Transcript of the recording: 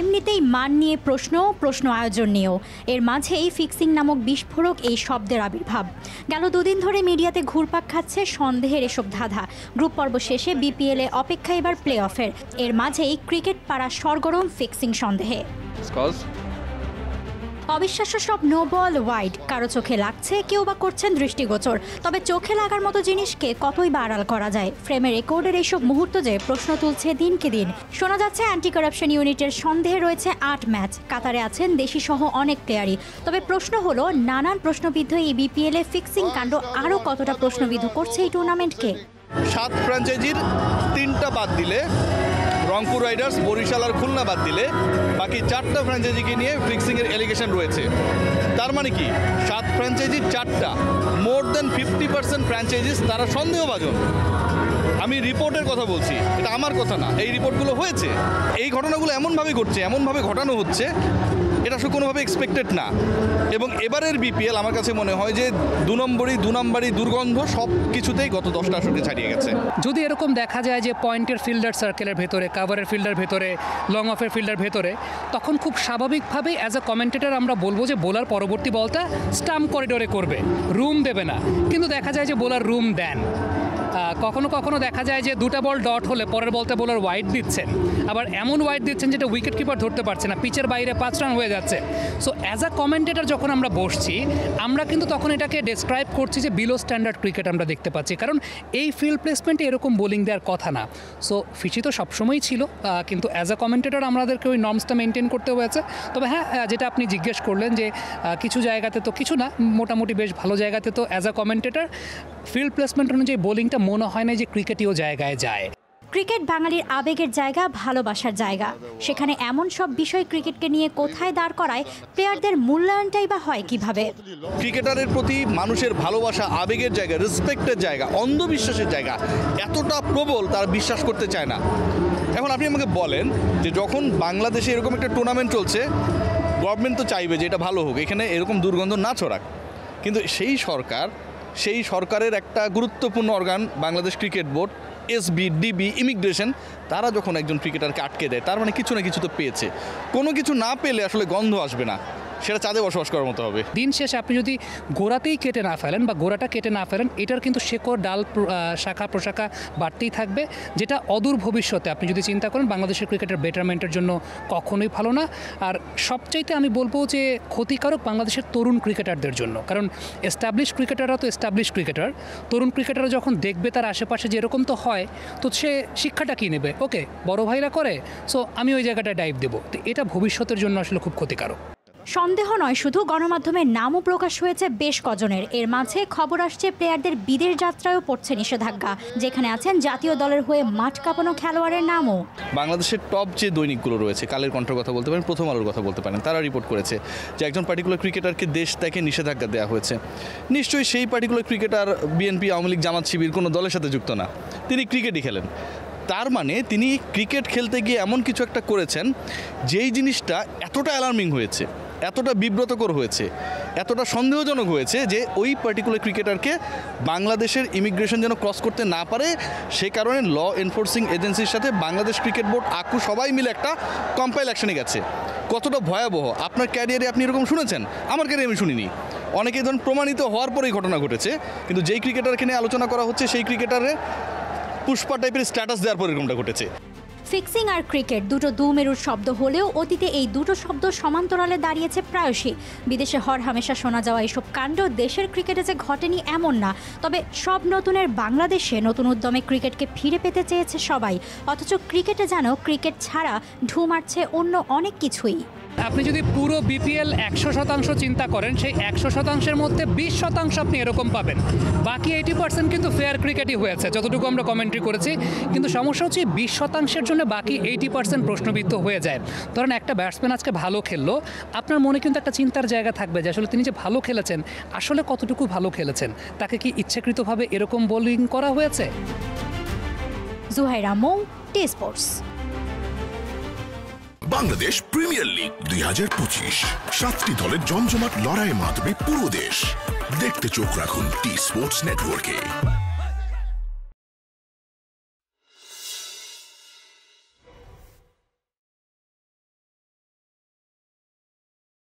এমনিতেই মান নিয়ে প্রশ্ন আয়োজন নিয়েও। এর মাঝেই ফিক্সিং নামক বিস্ফোরক এই শব্দের আবির্ভাব। গেল দুদিন ধরে মিডিয়াতে ঘুরপাক খাচ্ছে সন্দেহের এসব ধাঁধা। গ্রুপ পর্ব শেষে বিপিএলে অপেক্ষা এবার প্লে অফের। এর মাঝেই ক্রিকেট পাড়া সরগরম ফিক্সিং সন্দেহে। অবিশ্বাস্য সব নো বল ওয়াইড, কারো চোখে লাগছে, কেউ বা করছেন দৃষ্টিগোচর। তবে চোখে লাগার মতো জিনিসকে কতই বা আড়াল করা যায়। ফ্রেমে রেকর্ডের এইসব মুহূর্ত যে প্রশ্ন তুলছে দিনকে দিন। শোনা যাচ্ছে অ্যান্টি কারাপশন ইউনিটের সন্দেহে রয়েছে 8 ম্যাচ, কাতারে আছেন দেশি সহ অনেক প্লেয়ারই। তবে প্রশ্ন হলো, নানান প্রশ্নবিদ্ধ এই বিপিএলে ফিক্সিং কাণ্ড আরও কতটা প্রশ্নবিদ্ধ করছে এই টুর্নামেন্টকে। 7 ফ্র্যাঞ্চাইজির 3টা বাদ দিলে, রংপুর রাইডার্স, বরিশাল আর খুলনা বাদ দিলে বাকি 4টা ফ্র্যাঞ্চাইজিকে নিয়ে ফিক্সিংয়ের এলিগেশন রয়েছে। তার মানে কি 7 ফ্র্যাঞ্চাইজির 4টা, মোর দেন 50% ফ্র্যাঞ্চাইজিস তারা সন্দেহভাজন। আমি রিপোর্টের কথা বলছি, এটা আমার কথা না। এই রিপোর্টগুলো হয়েছে, এই ঘটনাগুলো এমনভাবে ঘটছে, এমনভাবে ঘটানো হচ্ছে, এটা আসলে কোনোভাবে এক্সপেক্টেড না। এবং এবারের বিপিএল আমার কাছে মনে হয় যে 2 নম্বরই দুর্গন্ধ সব কিছুতেই গত 10টা আসরকে ছাড়িয়ে গেছে। যদি এরকম দেখা যায় যে পয়েন্টের ফিল্ডার সার্কেলের ভেতরে, কাভারের ফিল্ডার ভেতরে, লং অফের ফিল্ডার ভেতরে, তখন খুব স্বাভাবিকভাবেই অ্যাজ এ কমেন্টেটর আমরা বলবো যে বোলার পরবর্তী বলটা স্টাম্প করিডোরে করবে, রুম দেবে না। কিন্তু দেখা যায় যে বোলার রুম দেন। কখনো কখনো দেখা যায় যে 2টা বল ডট হলে পরের বলতে বোলার ওয়াইড দিচ্ছেন, আবার এমন ওয়াইড দিচ্ছেন যেটা উইকেট কিপার ধরতে পারছে না, পিচের বাইরে 5 রান হয়ে যাচ্ছে। সো অ্যাজ আ কমেন্টেটর যখন আমরা বসছি, আমরা কিন্তু তখন এটাকে ডেসক্রাইব করছি যে বিলো স্ট্যান্ডার্ড ক্রিকেট আমরা দেখতে পাচ্ছি, কারণ এই ফিল্ড প্লেসমেন্টে এরকম বোলিং দেওয়ার কথা না। সো ফিচি তো সবসময়ই ছিল, কিন্তু অ্যাজ আ কমেন্টেটর আমাদেরকে ওই নর্মসটা মেনটেন করতে হয়েছে। তবে হ্যাঁ, যেটা আপনি জিজ্ঞেস করলেন যে কিছু জায়গাতে তো, কিছু না, মোটামুটি বেশ ভালো জায়গাতে তো as a commentator field placement অনুযায়ী বোলিংটা মনে হয় না যে ক্রিকেটীয় জায়গায় যায়। ক্রিকেট বাঙালির আবেগের জায়গা, ভালোবাসার জায়গা। সেখানে এমন সব বিষয় ক্রিকেটকে নিয়ে কোথায় দাঁড় করায়, প্লেয়ারদের মূল্যায়নটাই বা হয় কিভাবে? ক্রিকেটারের প্রতি মানুষের ভালোবাসা, আবেগের জায়গা, রেসপেক্টের জায়গা, অন্ধবিশ্বাসের জায়গা এতটা প্রবল তারা বিশ্বাস করতে চায় না। এখন আপনি আমাকে বলেন যে যখন বাংলাদেশে এরকম একটা টুর্নামেন্ট চলছে, গভর্নমেন্ট তো চাইবে যে এটা ভালো হোক, এখানে এরকম দুর্গন্ধ না ছড়াক। কিন্তু সেই সরকারের একটা গুরুত্বপূর্ণ organ Bangladesh cricket board, SB, DB, immigration, তারা যখন একজন ক্রিকেটারকে আটকে দেয়, তার মানে কিছু না কিছু তো পেয়েছে। কোনো কিছু না পেলে আসলে গন্ধ আসবে না, সেটা চাঁদে বসবাস করার মতো হবে। দিন শেষে আপনি যদি গোড়াতেই কেটে না ফেলেন বা গোড়াটা কেটে না ফেলেন, এটার কিন্তু শেকড়, ডাল, শাখা প্রশাখা বাড়তেই থাকবে, যেটা অদূর ভবিষ্যতে আপনি যদি চিন্তা করেন বাংলাদেশের ক্রিকেটের বেটারমেন্টের জন্য কখনোই ভালো না। আর সবচাইতে আমি বলবো যে ক্ষতিকারক বাংলাদেশের তরুণ ক্রিকেটারদের জন্য, কারণ এস্টাবলিশ ক্রিকেটাররা তো এস্টাবলিশ ক্রিকেটার, তরুণ ক্রিকেটাররা যখন দেখবে তার আশেপাশে যেরকম তো হয়, তো সে শিক্ষাটা কী নেবে? ওকে, বড় ভাইরা করে, সো আমি ওই জায়গাটায় ডাইভ দেবো। তো এটা ভবিষ্যতের জন্য আসলে খুব ক্ষতিকারক। সন্দেহ নয় শুধু, গণমাধ্যমের নামও প্রকাশ হয়েছে বেশ কজনের। এর মাঝে খবর আসছে প্লেয়ারদের বিদেশ যাত্রায়ও পড়ছে নিষেধাজ্ঞা, যেখানে আছেন জাতীয় দলের হয়ে মাঠ কাঁপানো খেলোয়াড়ের নামও। বাংলাদেশের টপ যে দৈনিকগুলো রয়েছে, কালের কণ্ঠের কথা বলতে পারেন, প্রথম আলোর কথা বলতে পারেন, তারা রিপোর্ট করেছে যে একজন পার্টিকুলার ক্রিকেটারকে দেশ থেকে নিষেধাজ্ঞা দেওয়া হয়েছে। নিশ্চয়ই সেই particular cricketer BNP, Awami League, Jamaat Shibir কোনো দলের সাথে যুক্ত না, তিনি ক্রিকেটই খেলেন। তার মানে তিনি ক্রিকেট খেলতে গিয়ে এমন কিছু একটা করেছেন যেই জিনিসটা এতটা অ্যালার্মিং হয়েছে, এতটা বিব্রতকর হয়েছে, এতটা সন্দেহজনক হয়েছে যে ওই পার্টিকুলার ক্রিকেটারকে বাংলাদেশের ইমিগ্রেশন যেন ক্রস করতে না পারে, সে কারণে ল এনফোর্সিং এজেন্সির সাথে বাংলাদেশ ক্রিকেট বোর্ড, আকু সবাই মিলে একটা কম্পাইল অ্যাকশনে গেছে। কতটা ভয়াবহ! আপনার ক্যারিয়ারে আপনি এরকম শুনেছেন? আমার ক্যারিয়ারে আমি শুনিনি। অনেকেই ধরুন প্রমাণিত হওয়ার পরেই ঘটনা ঘটেছে, কিন্তু যেই ক্রিকেটারকে নিয়ে আলোচনা করা হচ্ছে সেই ক্রিকেটারে পুষ্পা টাইপের স্ট্যাটাস দেওয়ার পর এরকমটা ঘটেছে। ফিক্সিং আর ক্রিকেট দুটো দুমেরুর শব্দ হলেও অতীতে এই দুটো শব্দ সমান্তরালে দাঁড়িয়েছে প্রায়শই। বিদেশে হরহামেশা শোনা যাওয়া এইসব কাণ্ড দেশের ক্রিকেটে যে ঘটেনি এমন না। তবে সব নতুনের বাংলাদেশে নতুন উদ্যমে ক্রিকেটকে ফিরে পেতে চেয়েছে সবাই, অথচ ক্রিকেটে যেন ক্রিকেট ছাড়া ঢু মারছে অন্য অনেক কিছুই। আপনি যদি পুরো বিপিএল 100% চিন্তা করেন, সেই 100%-এর মধ্যে 20% আপনি এরকম পাবেন, বাকি 80% কিন্তু ফেয়ার ক্রিকেটই হয়েছে যতটুকু আমরা কমেন্ট্রি করেছি। কিন্তু সমস্যা হচ্ছে 20%-এর জন্য বাকি 80% প্রশ্নবিদ্ধ হয়ে যায়। ধরেন একটা ব্যাটসম্যান আজকে ভালো খেললো, আপনার মনে কিন্তু একটা চিন্তার জায়গা থাকবে যে আসলে তিনি যে ভালো খেলেছেন, আসলে কতটুকু ভালো খেলেছেন, তাকে কি ইচ্ছাকৃতভাবে এরকম বোলিং করা হয়েছে? জুহাইরা মৌ, T Sports. Bangladesh premier league 2025, 7টি দলের জমজমাট লড়াইয়ে মাতবে পুরো দেশ। দেখতে চোখ রাখুন টি স্পোর্টস নেটওয়ার্কে।